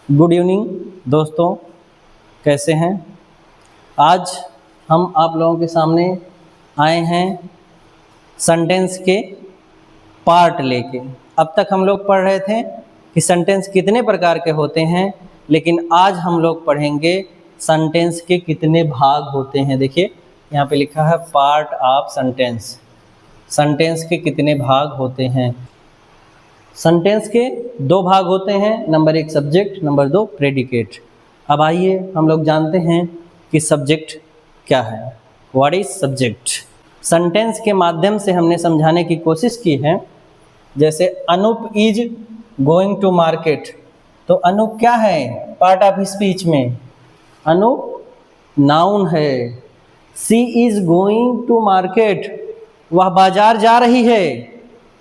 Good evening दोस्तों, कैसे हैं। आज हम आप लोगों के सामने आए हैं सेंटेंस के पार्ट लेके। अब तक हम लोग पढ़ रहे थे कि सेंटेंस कितने प्रकार के होते हैं, लेकिन आज हम लोग पढ़ेंगे सेंटेंस के कितने भाग होते हैं। देखिए यहाँ पे लिखा है पार्ट ऑफ सेंटेंस। सेंटेंस के कितने भाग होते हैं। सेंटेंस के दो भाग होते हैं, नंबर एक सब्जेक्ट, नंबर दो प्रेडिकेट। अब आइए हम लोग जानते हैं कि सब्जेक्ट क्या है। What is subject. सेंटेंस के माध्यम से हमने समझाने की कोशिश की है। जैसे Anup is going to market, तो अनूप क्या है पार्ट ऑफ स्पीच में। अनूप नाउन है। सी इज गोइंग टू मार्केट, वह बाजार जा रही है,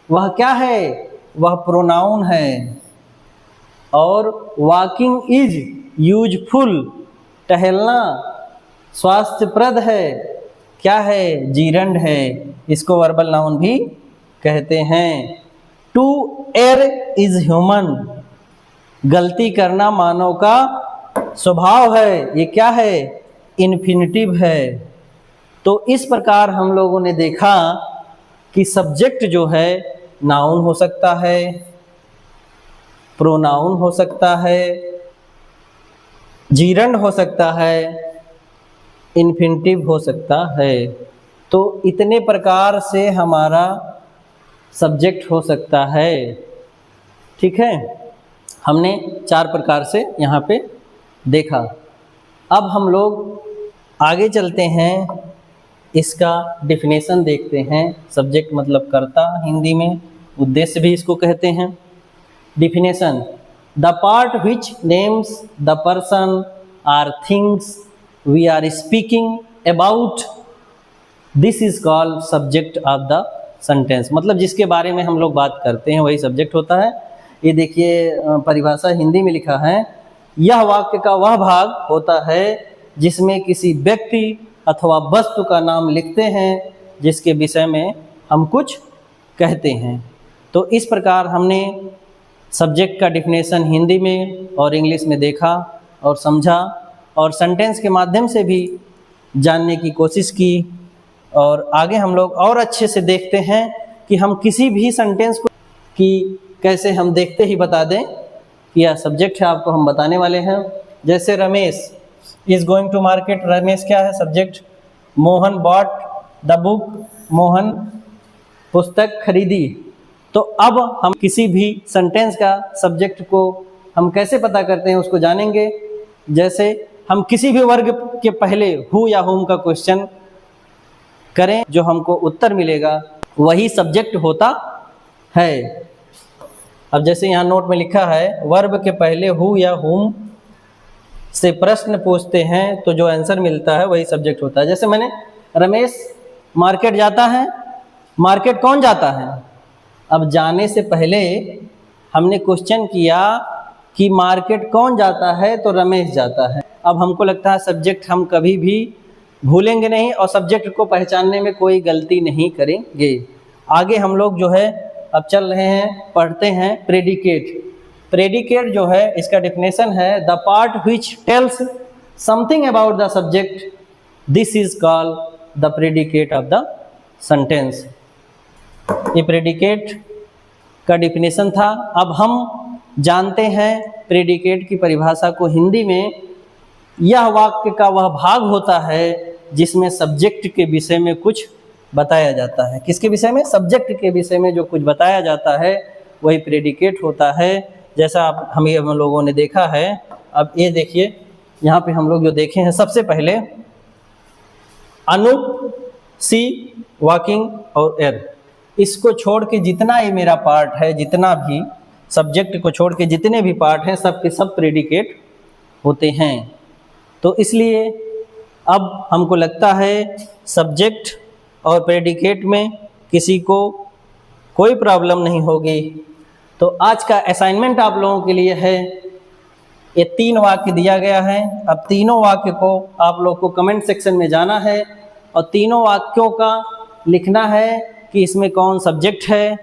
वह क्या है, वह प्रोनाउन है। और वॉकिंग इज यूजफुल, टहलना स्वास्थ्यप्रद है, क्या है, जीरंड है, इसको वर्बल नाउन भी कहते हैं। टू एयर इज ह्यूमन, गलती करना मानव का स्वभाव है, ये क्या है, इन्फिनिटिव है। तो इस प्रकार हम लोगों ने देखा कि सब्जेक्ट जो है नाउन हो सकता है, प्रोनाउन हो सकता है, जीरंड हो सकता है, इन्फिनिटिव हो सकता है। तो इतने प्रकार से हमारा सब्जेक्ट हो सकता है। ठीक है, हमने 4 प्रकार से यहाँ पे देखा। अब हम लोग आगे चलते हैं, इसका डिफिनेशन देखते हैं। सब्जेक्ट मतलब कर्ता हिंदी में, उद्देश्य भी इसको कहते हैं। Definition, the part which names the person or things we are speaking about, this is called subject of the sentence. मतलब जिसके बारे में हम लोग बात करते हैं वही सब्जेक्ट होता है। ये देखिए परिभाषा हिंदी में लिखा है, यह वाक्य का वह भाग होता है जिसमें किसी व्यक्ति अथवा वस्तु का नाम लिखते हैं जिसके विषय में हम कुछ कहते हैं। तो इस प्रकार हमने सब्जेक्ट का डिफिनेशन हिंदी में और इंग्लिश में देखा और समझा, और सेंटेंस के माध्यम से भी जानने की कोशिश की। और आगे हम लोग और अच्छे से देखते हैं कि हम किसी भी सेंटेंस को कि कैसे हम देखते ही बता दें कि यह सब्जेक्ट है, आपको हम बताने वाले हैं। जैसे Ramesh is going to market, Ramesh क्या है, subject. Mohan bought the book, Mohan पुस्तक खरीदी। तो अब हम किसी भी सेंटेंस का सब्जेक्ट को हम कैसे पता करते हैं उसको जानेंगे। जैसे हम किसी भी वर्ग के पहले हु या हुम का क्वेश्चन करें, जो हमको उत्तर मिलेगा वही सब्जेक्ट होता है। अब जैसे यहाँ नोट में लिखा है वर्ब के पहले हु या हुम से प्रश्न पूछते हैं तो जो आंसर मिलता है वही सब्जेक्ट होता है। जैसे मैंने रमेश मार्केट जाता है, मार्केट कौन जाता है। अब जाने से पहले हमने क्वेश्चन किया कि मार्केट कौन जाता है, तो रमेश जाता है। अब हमको लगता है सब्जेक्ट हम कभी भी भूलेंगे नहीं और सब्जेक्ट को पहचानने में कोई गलती नहीं करेंगे। आगे हम लोग जो है अब चल रहे हैं, पढ़ते हैं प्रेडिकेट। प्रेडिकेट जो है इसका डिफिनेशन है the part which tells something about the subject, this is called the predicate of the sentence. ये प्रेडिकेट का डिफिनेशन था। अब हम जानते हैं प्रेडिकेट की परिभाषा को हिंदी में। यह वाक्य का वह भाग होता है जिसमें सब्जेक्ट के विषय में कुछ बताया जाता है। किसके विषय में, सब्जेक्ट के विषय में जो कुछ बताया जाता है वही प्रेडिकेट होता है। जैसा हम लोगों ने देखा है। अब ये देखिए यहाँ पे हम लोग जो देखे हैं, सबसे पहले अनूप, सी, वॉकिंग और एयर, इसको छोड़ के जितना ये मेरा पार्ट है, जितना भी सब्जेक्ट को छोड़ के जितने भी पार्ट हैं सब के सब प्रेडिकेट होते हैं। तो इसलिए अब हमको लगता है सब्जेक्ट और प्रेडिकेट में किसी को कोई प्रॉब्लम नहीं होगी। तो आज का असाइनमेंट आप लोगों के लिए है, ये 3 वाक्य दिया गया है। अब तीनों वाक्य को आप लोग को कमेंट सेक्शन में जाना है और तीनों वाक्यों का लिखना है कि इसमें कौन सब्जेक्ट है,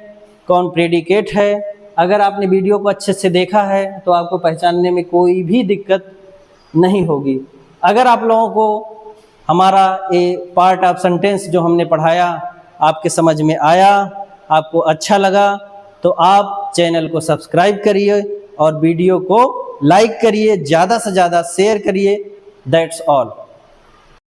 कौन प्रेडिकेट है अगर आपने वीडियो को अच्छे से देखा है तो आपको पहचानने में कोई भी दिक्कत नहीं होगी। अगर आप लोगों को हमारा ये पार्ट ऑफ सेंटेंस जो हमने पढ़ाया आपके समझ में आया, आपको अच्छा लगा, तो आप चैनल को सब्सक्राइब करिए और वीडियो को लाइक करिए, ज़्यादा से ज़्यादा शेयर करिए। That's all.